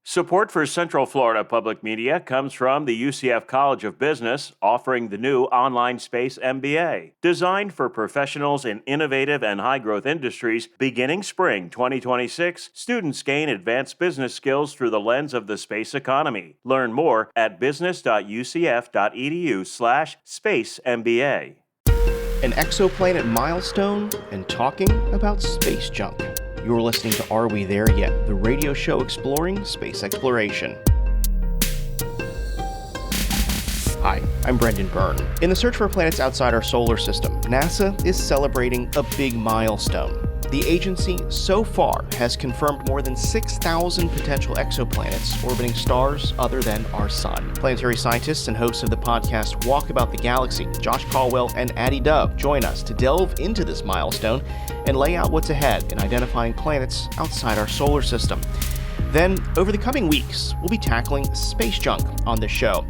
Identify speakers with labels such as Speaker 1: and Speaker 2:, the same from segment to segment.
Speaker 1: Support for Central Florida Public Media comes from the UCF College of Business, offering the new online space MBA. Designed for professionals in innovative and high-growth industries, beginning spring 2026, students gain advanced business skills through the lens of the space economy. Learn more at business.ucf.edu/space MBA.
Speaker 2: An exoplanet milestone and talking about space junk. You're listening to Are We There Yet? The radio show exploring space exploration. Hi, I'm Brendan Byrne. In the search for planets outside our solar system, NASA is celebrating a big milestone. The agency so far has confirmed more than 6,000 potential exoplanets orbiting stars other than our sun. Planetary scientists and hosts of the podcast Walk About the Galaxy, Josh Caldwell and Addie Dove, join us to delve into this milestone and lay out what's ahead in identifying planets outside our solar system. Then, over the coming weeks, we'll be tackling space junk on this show.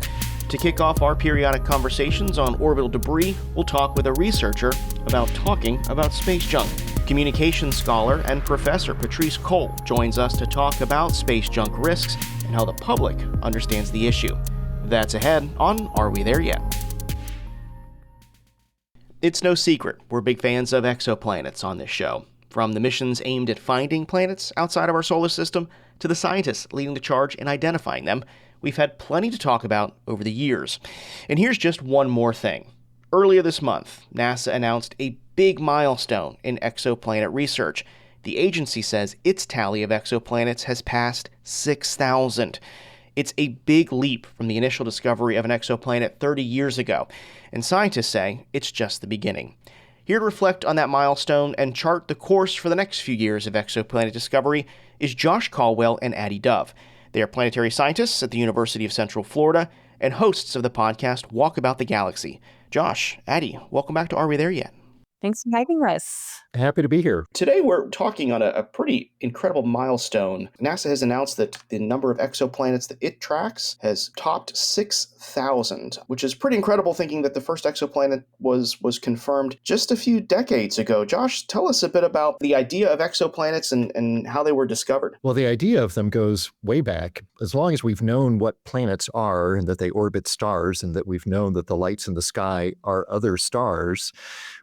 Speaker 2: To kick off our periodic conversations on orbital debris, we'll talk with a researcher about talking about space junk. Communications scholar and professor Patrice Cole joins us to talk about space junk risks and how the public understands the issue. That's ahead on Are We There Yet? It's no secret we're big fans of exoplanets on this show. From the missions aimed at finding planets outside of our solar system to the scientists leading the charge in identifying them, we've had plenty to talk about over the years. And here's just one more thing. Earlier this month, NASA announced a big milestone in exoplanet research. The agency says its tally of exoplanets has passed 6,000. It's a big leap from the initial discovery of an exoplanet 30 years ago, and scientists say it's just the beginning. Here to reflect on that milestone and chart the course for the next few years of exoplanet discovery is Josh Caldwell and Addie Dove. They are planetary scientists at the University of Central Florida and hosts of the podcast Walk About the Galaxy. Josh, Addie, welcome back to Are We There Yet?
Speaker 3: Thanks for having us.
Speaker 4: Happy to be here.
Speaker 2: Today we're talking on a pretty incredible milestone. NASA has announced that the number of exoplanets that it tracks has topped 6,000, which is pretty incredible thinking that the first exoplanet was confirmed just a few decades ago. Josh, tell us a bit about the idea of exoplanets and how they were discovered.
Speaker 4: Well, the idea of them goes way back. As long as we've known what planets are and that they orbit stars and that we've known that the lights in the sky are other stars,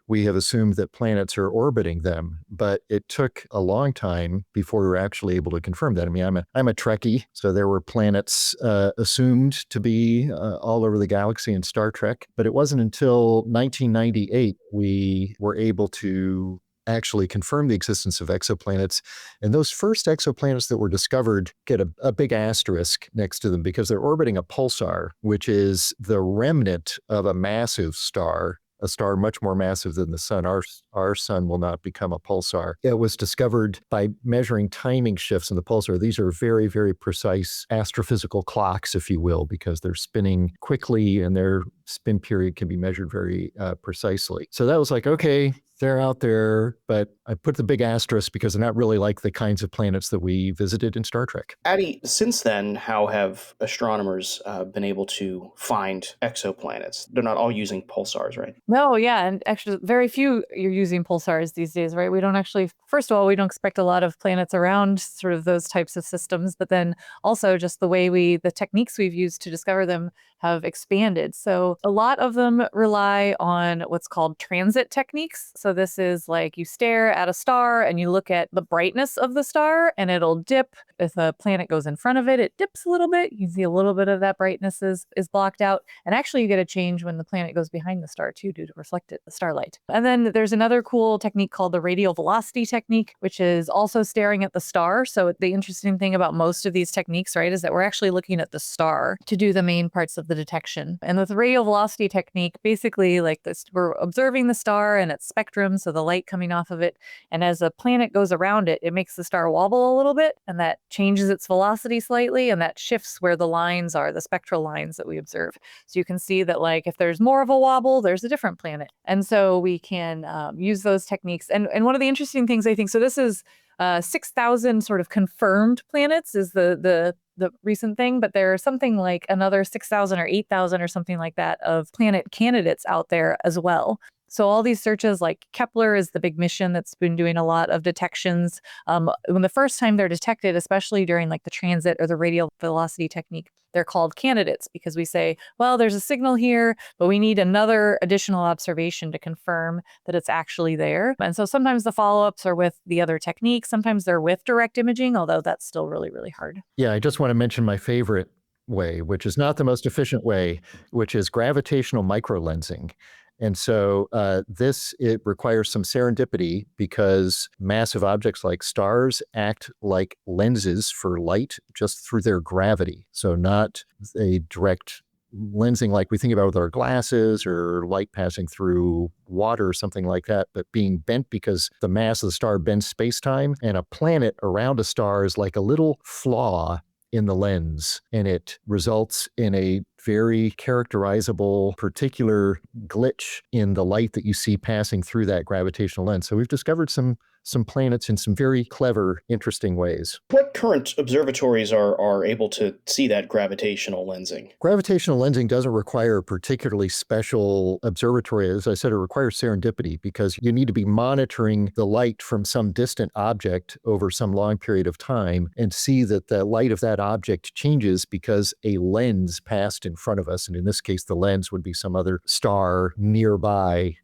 Speaker 4: we have assumed that planets are orbiting them, but it took a long time before we were actually able to confirm that. I mean, I'm a Trekkie, so there were planets assumed to be all over the galaxy in Star Trek, but it wasn't until 1998 we were able to actually confirm the existence of exoplanets. And those first exoplanets that were discovered get a big asterisk next to them because they're orbiting a pulsar, which is the remnant of a massive star, a star much more massive than the sun. Our sun will not become a pulsar. It was discovered by measuring timing shifts in the pulsar. These are very, very precise astrophysical clocks, if you will, because they're spinning quickly and their spin period can be measured very precisely. So that was like, okay, they're out there, but I put the big asterisk because they're not really like the kinds of planets that we visited in Star Trek.
Speaker 2: Addie, since then, how have astronomers been able to find exoplanets? They're not all using pulsars, right?
Speaker 3: No, yeah, and actually very few are using pulsars these days, right? We don't actually, first of all, we don't expect a lot of planets around sort of those types of systems, but then also just the way the techniques we've used to discover them have expanded. So a lot of them rely on what's called transit techniques. So this is like you stare at a star and you look at the brightness of the star and it'll dip. If a planet goes in front of it, it dips a little bit. You can see a little bit of that brightness is blocked out. And actually you get a change when the planet goes behind the star too, due to reflected starlight. And then there's another cool technique called the radial velocity technique, which is also staring at the star. So the interesting thing about most of these techniques, right, is that we're actually looking at the star to do the main parts of the detection. And with the radial velocity technique, basically like this, we're observing the star and its spectrum, so the light coming off of it. And as a planet goes around it, it makes the star wobble a little bit, and that changes its velocity slightly, and that shifts where the lines are, the spectral lines that we observe. So you can see that like if there's more of a wobble, there's a different planet. And so we can use those techniques. And one of the interesting things I think, so this is 6,000 sort of confirmed planets is the recent thing, but there's something like another 6,000 or 8,000 or something like that of planet candidates out there as well. So all these searches, like Kepler is the big mission that's been doing a lot of detections. When the first time they're detected, especially during like the transit or the radial velocity technique, they're called candidates because we say, well, there's a signal here, but we need another additional observation to confirm that it's actually there. And so sometimes the follow-ups are with the other techniques. Sometimes they're with direct imaging, although that's still really, really hard.
Speaker 4: Yeah, I just want to mention my favorite way, which is not the most efficient way, which is gravitational microlensing. And so it requires some serendipity because massive objects like stars act like lenses for light just through their gravity. So not a direct lensing like we think about with our glasses or light passing through water or something like that, but being bent because the mass of the star bends space-time, and a planet around a star is like a little flaw in the lens, and it results in a very characterizable particular glitch in the light that you see passing through that gravitational lens. So we've discovered some planets in some very clever, interesting ways.
Speaker 2: What current observatories are able to see that gravitational lensing?
Speaker 4: Gravitational lensing doesn't require a particularly special observatory. As I said, it requires serendipity because you need to be monitoring the light from some distant object over some long period of time and see that the light of that object changes because a lens passed in front of us. And in this case, the lens would be some other star nearby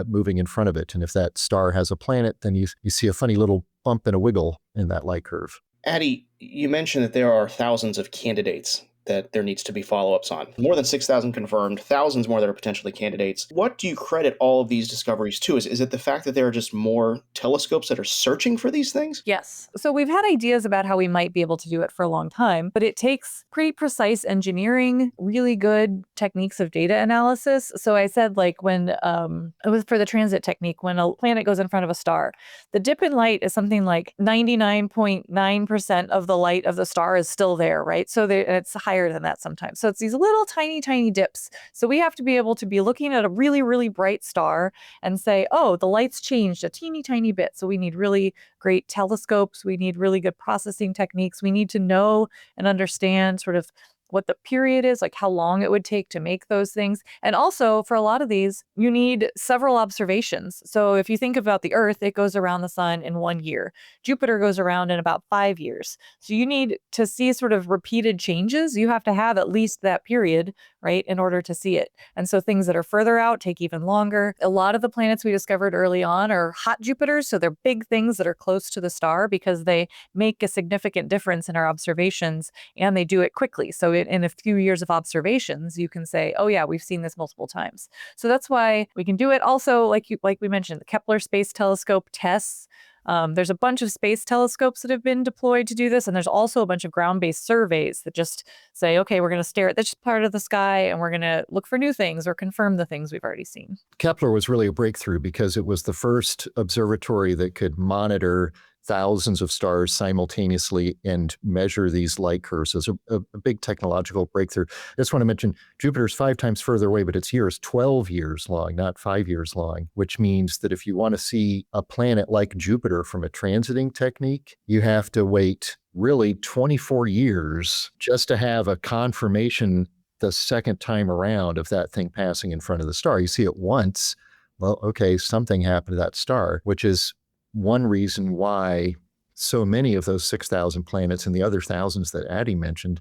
Speaker 4: moving in front of it. And if that star has a planet, then you see a funny little bump and a wiggle in that light curve.
Speaker 2: Addie, you mentioned that there are thousands of candidates that there needs to be follow-ups on. More than 6,000 confirmed, thousands more that are potentially candidates. What do you credit all of these discoveries to? Is it the fact that there are just more telescopes that are searching for these things?
Speaker 3: Yes. So we've had ideas about how we might be able to do it for a long time, but it takes pretty precise engineering, really good techniques of data analysis. So I said, like, when it was for the transit technique, when a planet goes in front of a star, the dip in light is something like 99.9% of the light of the star is still there, right? So it's higher than that sometimes. So it's these little tiny, tiny dips. So we have to be able to be looking at a really, really bright star and say, oh, the light's changed a teeny, tiny bit. So we need really great telescopes. We need really good processing techniques. We need to know and understand sort of what the period is, like how long it would take to make those things. And also for a lot of these, you need several observations. So if you think about the Earth, it goes around the sun in 1 year. Jupiter goes around in about 5 years. So you need to see sort of repeated changes. You have to have at least that period, right, in order to see it. And so things that are further out take even longer. A lot of the planets we discovered early on are hot Jupiters. So they're big things that are close to the star because they make a significant difference in our observations, and they do it quickly. So in a few years of observations, you can say, oh yeah, we've seen this multiple times. So that's why we can do it. Also, like we mentioned, the Kepler Space Telescope tests. There's a bunch of space telescopes that have been deployed to do this. And there's also a bunch of ground-based surveys that just say, okay, we're going to stare at this part of the sky and we're going to look for new things or confirm the things we've already seen.
Speaker 4: Kepler was really a breakthrough because it was the first observatory that could monitor thousands of stars simultaneously and measure these light curves. It's a big technological breakthrough. I just want to mention Jupiter's 5 times further away, but its year is 12 years long, not 5 years long, which means that if you want to see a planet like Jupiter from a transiting technique, you have to wait really 24 years just to have a confirmation the second time around of that thing passing in front of the star. You see it once, well, okay, something happened to that star, which is one reason why so many of those 6,000 planets and the other thousands that Addie mentioned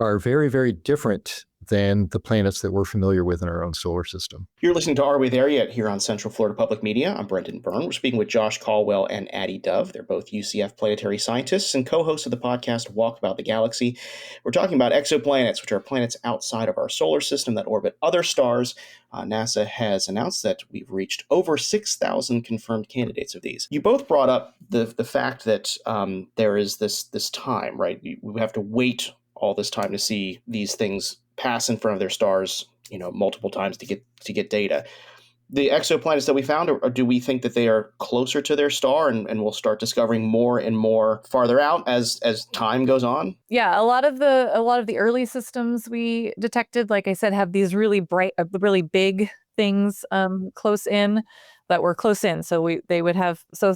Speaker 4: are very, very different than the planets that we're familiar with in our own solar system.
Speaker 2: You're listening to Are We There Yet? Here on Central Florida Public Media. I'm Brendan Byrne. We're speaking with Josh Caldwell and Addie Dove. They're both UCF planetary scientists and co-hosts of the podcast Walk About the Galaxy. We're talking about exoplanets, which are planets outside of our solar system that orbit other stars. NASA has announced that we've reached over 6,000 confirmed candidates of these. You both brought up the fact that there is this time, right? We have to wait all this time to see these things pass in front of their stars, multiple times to get data. The exoplanets that we found, or do we think that they are closer to their star and we'll start discovering more and more farther out as time goes on?
Speaker 3: Yeah, a lot of the early systems we detected, like I said, have these really bright, really big things close in. So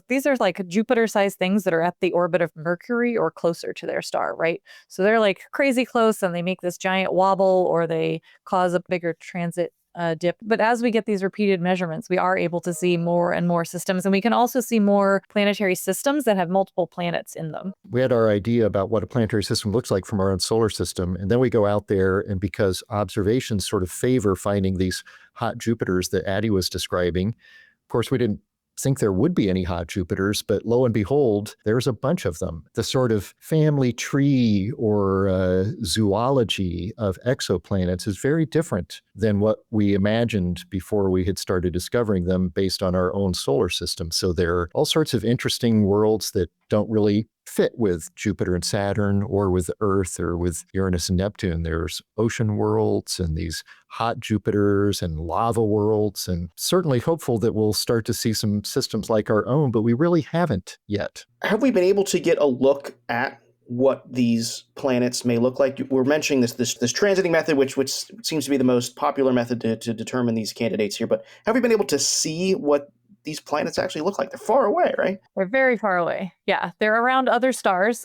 Speaker 3: these are like Jupiter-sized things that are at the orbit of Mercury or closer to their star, right? So they're like crazy close and they make this giant wobble or they cause a bigger transit dip. But as we get these repeated measurements, we are able to see more and more systems. And we can also see more planetary systems that have multiple planets in them.
Speaker 4: We had our idea about what a planetary system looks like from our own solar system. And then we go out there, and because observations sort of favor finding these hot Jupiters that Addie was describing, of course, we didn't think there would be any hot Jupiters, but lo and behold, there's a bunch of them. The sort of family tree or zoology of exoplanets is very different than what we imagined before we had started discovering them based on our own solar system. So there are all sorts of interesting worlds that don't really fit with Jupiter and Saturn or with Earth or with Uranus and Neptune. There's ocean worlds and these hot Jupiters and lava worlds, and certainly hopeful that we'll start to see some systems like our own, but we really haven't yet.
Speaker 2: Have we been able to get a look at what these planets may look like? We're mentioning this transiting method, which seems to be the most popular method to determine these candidates here, but have we been able to see what these planets actually look like? They're far away, right?
Speaker 3: They're very far away. Yeah, they're around other stars,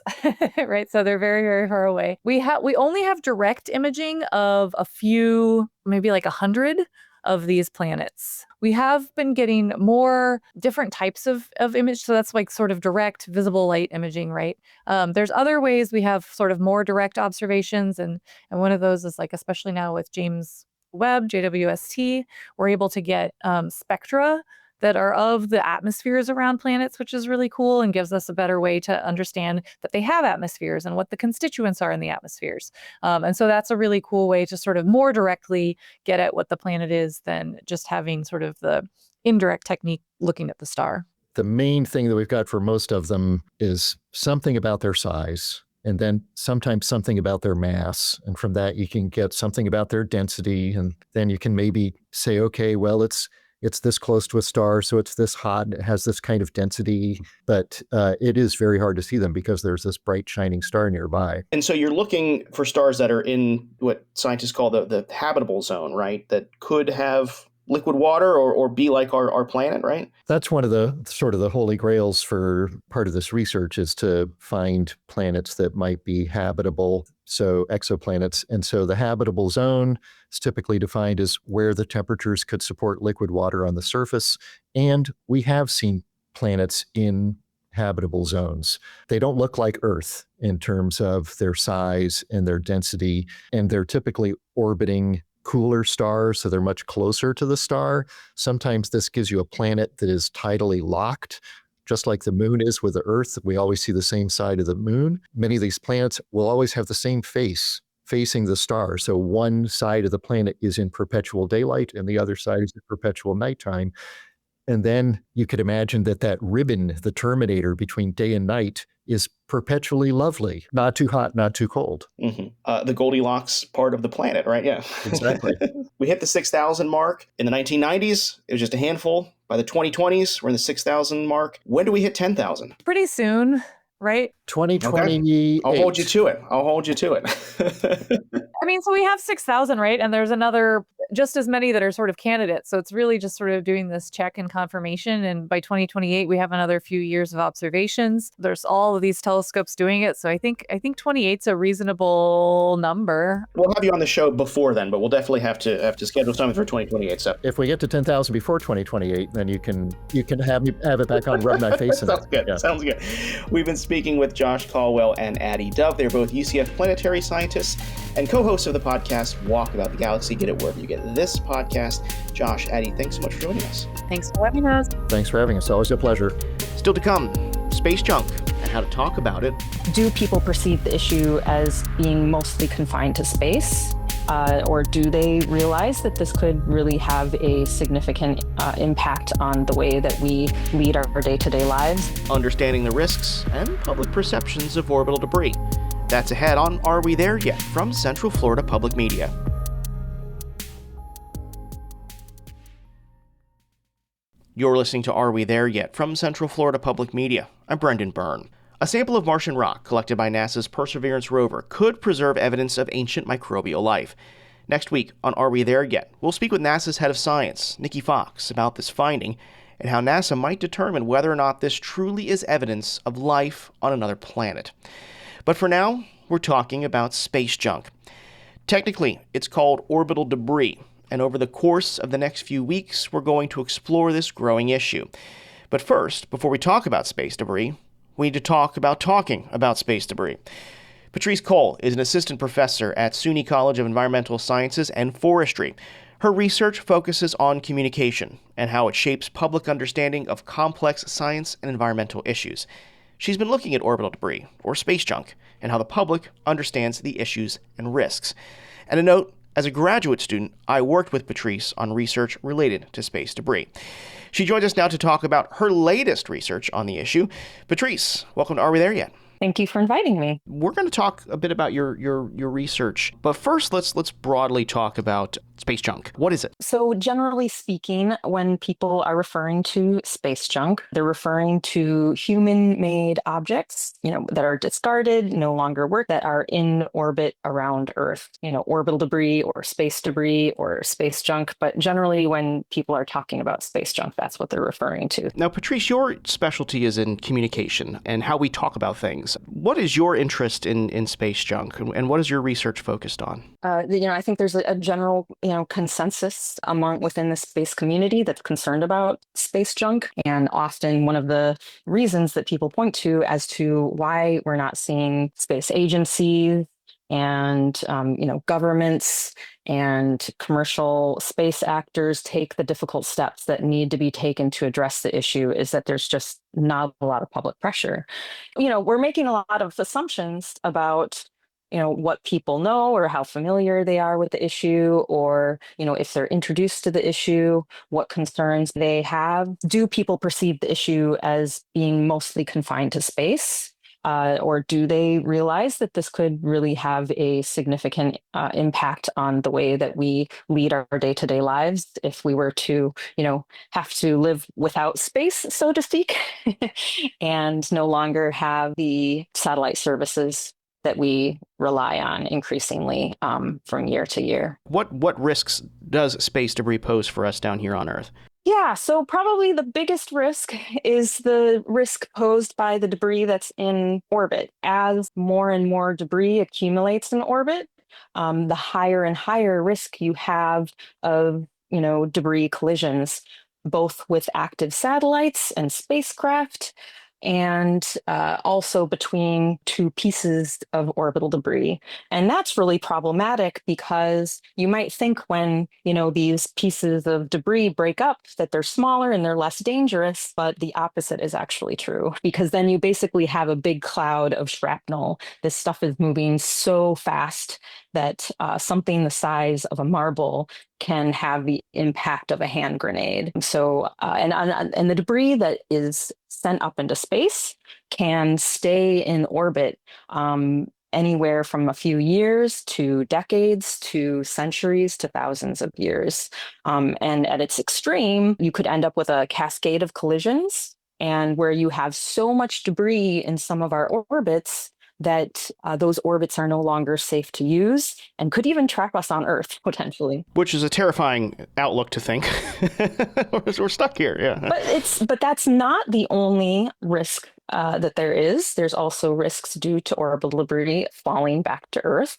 Speaker 3: right? So they're very, very far away. We only have direct imaging of a few, maybe like 100 of these planets. We have been getting more different types of image. So that's like sort of direct visible light imaging, right? There's other ways we have sort of more direct observations. And one of those is like, especially now with James Webb, JWST, we're able to get spectra that are of the atmospheres around planets, which is really cool and gives us a better way to understand that they have atmospheres and what the constituents are in the atmospheres. And so that's a really cool way to sort of more directly get at what the planet is than just having sort of the indirect technique looking at the star.
Speaker 4: The main thing that we've got for most of them is something about their size, and then sometimes something about their mass. And from that, you can get something about their density. And then you can maybe say, okay, well, it's this close to a star, so it's this hot, and it has this kind of density, but it is very hard to see them because there's this bright shining star nearby.
Speaker 2: And so you're looking for stars that are in what scientists call the habitable zone, right? That could have liquid water or be like our planet, right?
Speaker 4: That's one of the sort of the holy grails for part of this research, is to find planets that might be habitable, so exoplanets. And so the habitable zone is typically defined as where the temperatures could support liquid water on the surface. And we have seen planets in habitable zones. They don't look like Earth in terms of their size and their density, and they're typically orbiting cooler stars, so they're much closer to the star. Sometimes this gives you a planet that is tidally locked, just like the moon is with the Earth. We always see the same side of the moon. Many of these planets will always have the same face facing the star. So one side of the planet is in perpetual daylight and the other side is in perpetual nighttime. And then you could imagine that ribbon, the terminator between day and night, is perpetually lovely. Not too hot, not too cold.
Speaker 2: Mm-hmm. The Goldilocks part of the planet, right? Yeah.
Speaker 4: Exactly.
Speaker 2: We hit the 6,000 mark in the 1990s. It was just a handful. By the 2020s, we're in the 6,000 mark. When do we hit 10,000?
Speaker 3: Pretty soon, right?
Speaker 4: 2028.
Speaker 2: Okay. I'll hold you to it.
Speaker 3: I mean, so we have 6,000, right? And there's another just as many that are sort of candidates. So it's really just sort of doing this check and confirmation. And by 2028, we have another few years of observations. There's all of these telescopes doing it. So I think 28's a reasonable number.
Speaker 2: We'll have you on the show before then, but we'll definitely have to schedule something for 2028. So
Speaker 4: if we get to 10,000 before 2028, then you can have it back on, rub my face in
Speaker 2: Sounds
Speaker 4: it.
Speaker 2: good.
Speaker 4: Yeah.
Speaker 2: Sounds good. We've been speaking with Josh Caldwell and Addie Dove. They're both UCF planetary scientists and co-hosts of the podcast Walk About the Galaxy. Get it wherever you get this podcast. Josh, Addie, thanks so much for joining us.
Speaker 3: Thanks for having us.
Speaker 4: Thanks for having us. Always a pleasure.
Speaker 2: Still to come, space junk and how to talk about it.
Speaker 5: Do people perceive the issue as being mostly confined to space? Or do they realize that this could really have a significant impact on the way that we lead our day-to-day lives?
Speaker 2: Understanding the risks and public perceptions of orbital debris. That's ahead on Are We There Yet? From Central Florida Public Media. You're listening to Are We There Yet? From Central Florida Public Media. I'm Brendan Byrne. A sample of Martian rock collected by NASA's Perseverance rover could preserve evidence of ancient microbial life. Next week on Are We There Yet? We'll speak with NASA's head of science, Nikki Fox, about this finding and how NASA might determine whether or not this truly is evidence of life on another planet. But for now, we're talking about space junk. Technically, it's called orbital debris, And over the course of the next few weeks, we're going to explore this growing issue. But first, before we talk about space debris, we need to talk about talking about space debris. Patrice Cole is an assistant professor at SUNY College of Environmental Sciences and Forestry. Her research focuses on communication and how it shapes public understanding of complex science and environmental issues. She's been looking at orbital debris, or space junk, and how the public understands the issues and risks. And a note, as a graduate student, I worked with Patrice on research related to space debris. She joins us now to talk about her latest research on the issue. Patrice, welcome to Are We There Yet?
Speaker 5: Thank you for inviting me.
Speaker 2: We're going to talk a bit about your research, but first let's broadly talk about space junk. What is it?
Speaker 5: So generally speaking, when people are referring to space junk, they're referring to human-made objects, that are discarded, no longer work, that are in orbit around Earth, orbital debris or space junk. But generally, when people are talking about space junk, that's what they're referring to.
Speaker 2: Now, Patrice, your specialty is in communication and how we talk about things. What is your interest in space junk, and what is your research focused on?
Speaker 5: I think there's a general, consensus within the space community that's concerned about space junk. And often one of the reasons that people point to as to why we're not seeing space agencies and governments and commercial space actors take the difficult steps that need to be taken to address the issue is that there's just not a lot of public pressure. We're making a lot of assumptions about what people know or how familiar they are with the issue, or if they're introduced to the issue, what concerns they have. Do people perceive the issue as being mostly confined to space? Or do they realize that this could really have a significant impact on the way that we lead our day-to-day lives if we were to, have to live without space, so to speak, and no longer have the satellite services that we rely on increasingly from year to year.
Speaker 2: What risks does space debris pose for us down here on Earth?
Speaker 5: Yeah, so probably the biggest risk is the risk posed by the debris that's in orbit. As more and more debris accumulates in orbit, the higher and higher risk you have of, debris collisions, both with active satellites and spacecraft, and also between two pieces of orbital debris. And that's really problematic because you might think when, these pieces of debris break up that they're smaller and they're less dangerous, but the opposite is actually true, because then you basically have a big cloud of shrapnel. This stuff is moving so fast that something the size of a marble can have the impact of a hand grenade. So, and the debris that is sent up into space can stay in orbit anywhere from a few years to decades to centuries to thousands of years. And at its extreme, you could end up with a cascade of collisions, and where you have so much debris in some of our orbits that those orbits are no longer safe to use and could even trap us on Earth, potentially.
Speaker 2: Which is a terrifying outlook to think. We're stuck here, yeah.
Speaker 5: But that's not the only risk that there is. There's also risks due to orbital debris falling back to Earth,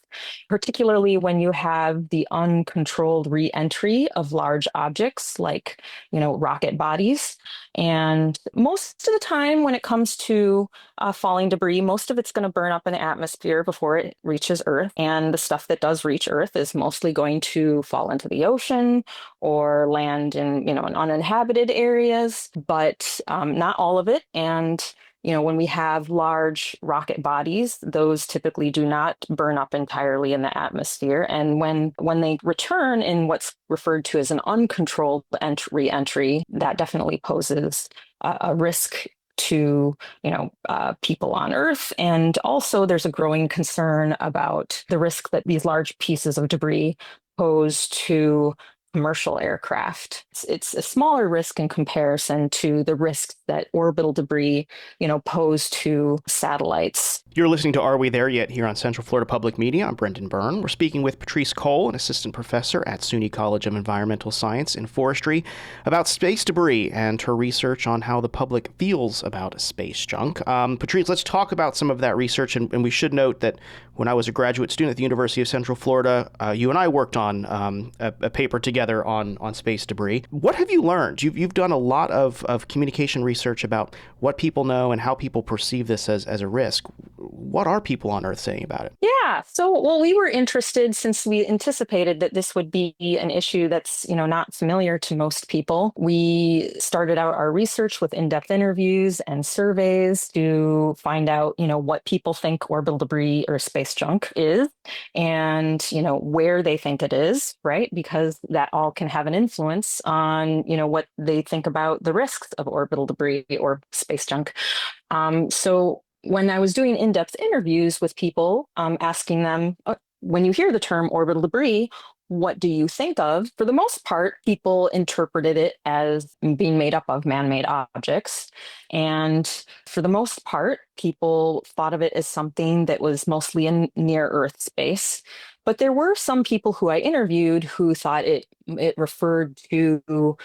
Speaker 5: particularly when you have the uncontrolled re-entry of large objects like, rocket bodies. And most of the time when it comes to falling debris, most of it's going to burn up in the atmosphere before it reaches Earth. And the stuff that does reach Earth is mostly going to fall into the ocean or land in, in uninhabited areas, but not all of it. And when we have large rocket bodies, those typically do not burn up entirely in the atmosphere. And when they return in what's referred to as an uncontrolled re-entry, that definitely poses a risk to people on Earth. And also there's a growing concern about the risk that these large pieces of debris pose to commercial aircraft. It's a smaller risk in comparison to the risks that orbital debris, pose to satellites.
Speaker 2: You're listening to Are We There Yet? Here on Central Florida Public Media. I'm Brendan Byrne. We're speaking with Patrice Cole, an assistant professor at SUNY College of Environmental Science and Forestry, about space debris and her research on how the public feels about space junk. Patrice, let's talk about some of that research. And we should note that when I was a graduate student at the University of Central Florida, you and I worked on a paper together on space debris. What have you learned? You've done a lot of communication research about what people know and how people perceive this as a risk. What are people on Earth saying about it?
Speaker 5: Yeah. So, we were interested since we anticipated that this would be an issue that's, not familiar to most people. We started out our research with in-depth interviews and surveys to find out, what people think orbital debris or space junk is and, where they think it is, right? Because that all can have an influence on, what they think about the risks of orbital debris or space junk. So when I was doing in-depth interviews with people, asking them, when you hear the term orbital debris, what do you think of? For the most part, people interpreted it as being made up of man-made objects. And for the most part, people thought of it as something that was mostly in near-Earth space. But there were some people who I interviewed who thought it referred to,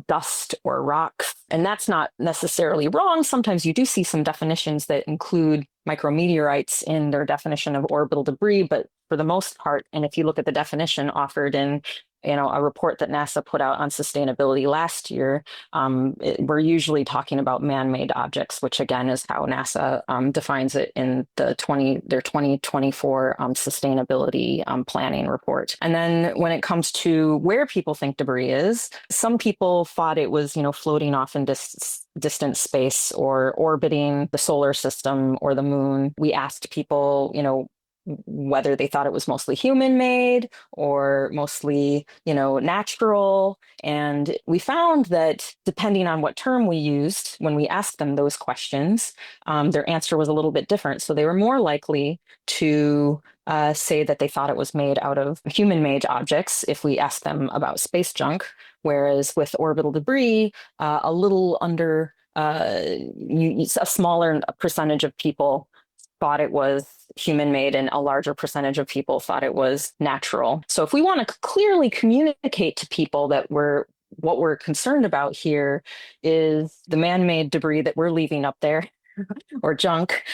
Speaker 5: dust or rocks. And that's not necessarily wrong. Sometimes you do see some definitions that include micrometeorites in their definition of orbital debris, but for the most part, and if you look at the definition offered in a report that NASA put out on sustainability last year, we're usually talking about man-made objects, which again is how NASA defines it in their 2024 sustainability planning report. And then when it comes to where people think debris is, some people thought it was, floating off in distant space or orbiting the solar system or the moon. We asked people, whether they thought it was mostly human-made or mostly, natural. And we found that depending on what term we used when we asked them those questions, their answer was a little bit different. So they were more likely to say that they thought it was made out of human-made objects if we asked them about space junk, whereas with orbital debris, a little under a smaller percentage of people thought it was human-made and a larger percentage of people thought it was natural. So if we want to clearly communicate to people that what we're concerned about here is the man-made debris that we're leaving up there or junk,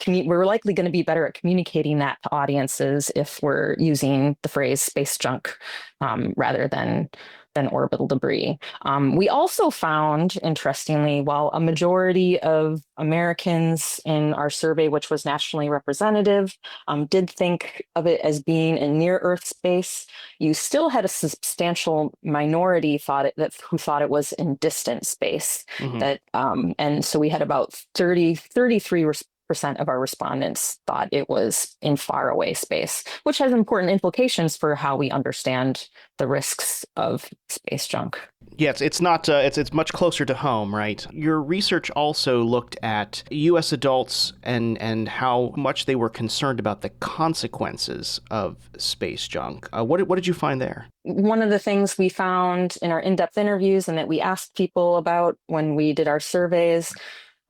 Speaker 5: we're likely going to be better at communicating that to audiences if we're using the phrase space junk rather than orbital debris. We also found, interestingly, while a majority of Americans in our survey, which was nationally representative, did think of it as being in near-Earth space, you still had a substantial minority who thought it was in distant space. Mm-hmm. And so we had about 33% of our respondents thought it was in faraway space, which has important implications for how we understand the risks of space junk.
Speaker 2: Yeah, it's not. It's much closer to home, right? Your research also looked at U.S. adults and how much they were concerned about the consequences of space junk. What did you find there?
Speaker 5: One of the things we found in our in-depth interviews and that we asked people about when we did our surveys,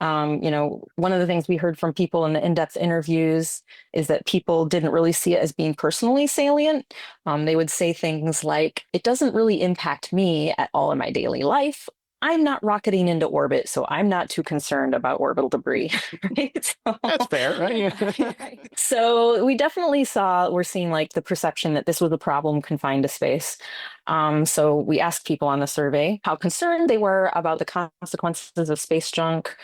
Speaker 5: one of the things we heard from people in the in-depth interviews is that people didn't really see it as being personally salient. They would say things like, it doesn't really impact me at all in my daily life. I'm not rocketing into orbit, so I'm not too concerned about orbital debris. Right?
Speaker 2: That's fair, right?
Speaker 5: Right. So we definitely we're seeing like the perception that this was a problem confined to space. So we asked people on the survey how concerned they were about the consequences of space junk,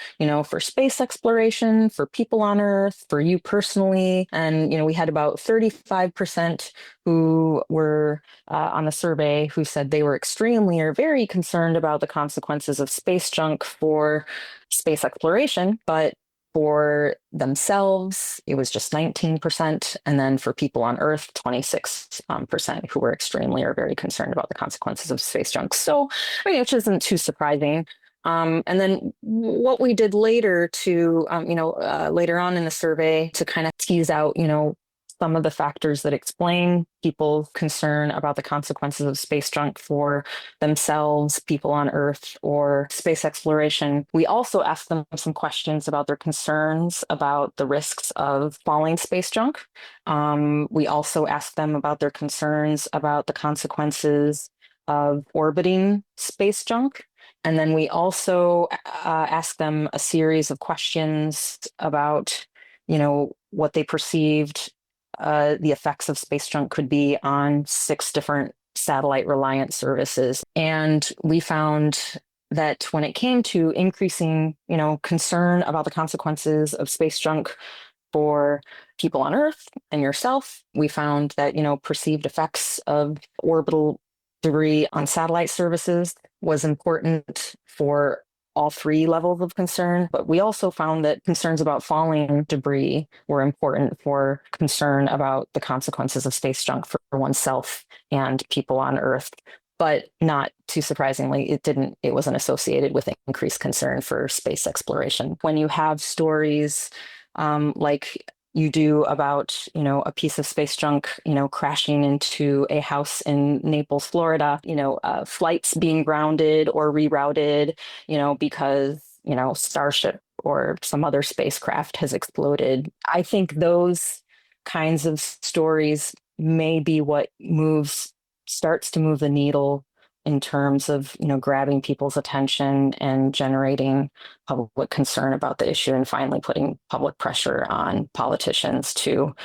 Speaker 5: for space exploration, for people on Earth, for you personally. And, we had about 35% who were on the survey who said they were extremely or very concerned about the consequences of space junk for space exploration. But for themselves, it was just 19%. And then for people on Earth, 26% who were extremely or very concerned about the consequences of space junk. So, which isn't too surprising. And then what we did later later on in the survey to kind of tease out, some of the factors that explain people's concern about the consequences of space junk for themselves, people on Earth, or space exploration. We also asked them some questions about their concerns about the risks of falling space junk. We also asked them about their concerns about the consequences of orbiting space junk. And then we also asked them a series of questions about, what they perceived the effects of space junk could be on 6 different satellite reliant services. And we found that when it came to increasing, concern about the consequences of space junk for people on Earth and yourself, we found that, perceived effects of orbital debris on satellite services was important for all 3 levels of concern. But we also found that concerns about falling debris were important for concern about the consequences of space junk for oneself and people on Earth. But not too surprisingly, it wasn't associated with increased concern for space exploration. When you have stories like you do about, a piece of space junk, crashing into a house in Naples, Florida, flights being grounded or rerouted, because, Starship or some other spacecraft has exploded. I think those kinds of stories may be what starts to move the needle in terms of, grabbing people's attention and generating public concern about the issue, and finally putting public pressure on politicians to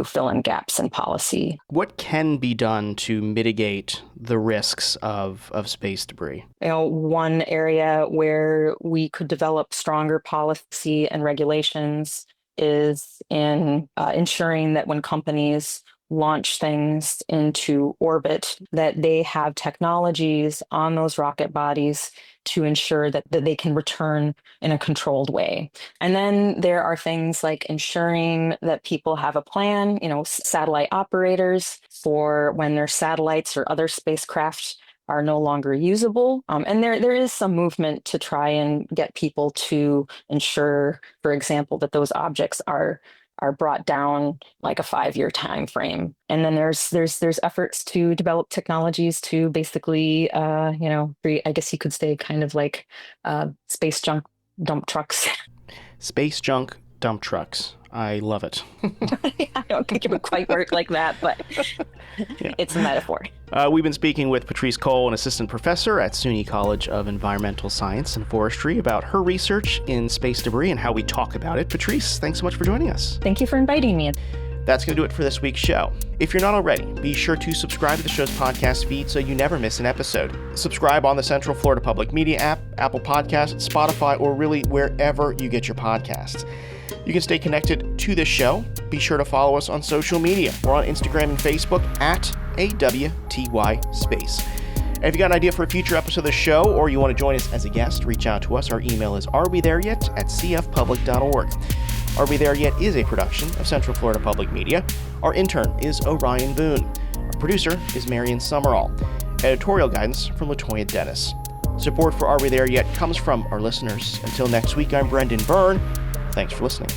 Speaker 5: fill in gaps in policy.
Speaker 2: What can be done to mitigate the risks of space debris?
Speaker 5: One area where we could develop stronger policy and regulations is in ensuring that when companies launch things into orbit, that they have technologies on those rocket bodies to ensure that they can return in a controlled way. And then there are things like ensuring that people have a plan, satellite operators for when their satellites or other spacecraft are no longer usable. And there is some movement to try and get people to ensure, for example, that those objects are brought down like a 5-year time frame. And then there's efforts to develop technologies to basically, I guess you could say kind of like space junk dump trucks.
Speaker 2: Space junk dump trucks. I love it.
Speaker 5: I don't think it would quite work like that, but It's a metaphor.
Speaker 2: We've been speaking with Patrice Cole, an assistant professor at SUNY College of Environmental Science and Forestry, about her research in space debris and how we talk about it. Patrice, thanks so much for joining us.
Speaker 5: Thank you for inviting me.
Speaker 2: That's going to do it for this week's show. If you're not already, be sure to subscribe to the show's podcast feed so you never miss an episode. Subscribe on the Central Florida Public Media app, Apple Podcasts, Spotify, or really wherever you get your podcasts. You can stay connected to this show. Be sure to follow us on social media. We're on Instagram and Facebook at AWTY Space. And if you got an idea for a future episode of the show, or you want to join us as a guest, reach out to us. Our email is arewethereyet@cfpublic.org. Are We There Yet is a production of Central Florida Public Media. Our intern is Orion Boone. Our producer is Marion Summerall. Editorial guidance from LaToya Dennis. Support for Are We There Yet comes from our listeners. Until next week, I'm Brendan Byrne. Thanks for listening.